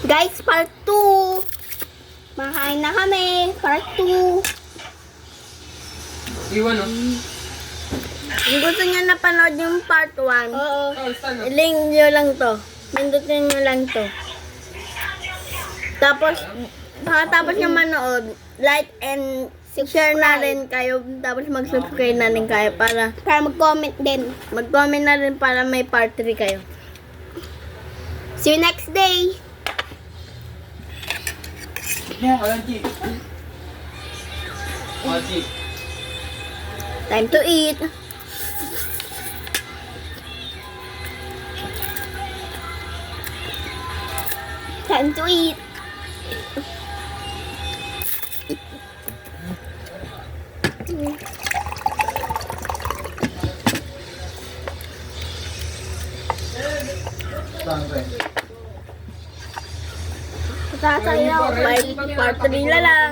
Guys, part 2. Makain na kami. Part 2. Iwan, no? Kung gusto nyo napanood yung part 1, Oh, stand, no? link nyo lang to. Pindutin nyo lang to. Tapos, pagkatapos nyo manood, like and share na rin kayo. Tapos mag-subscribe na rin kayo para mag-comment din. Mag-comment na rin para may part 3 kayo. See you next day! Walang chip. Walang chip. Time to eat! Time to eat! Sasayaw, part 3 na lang.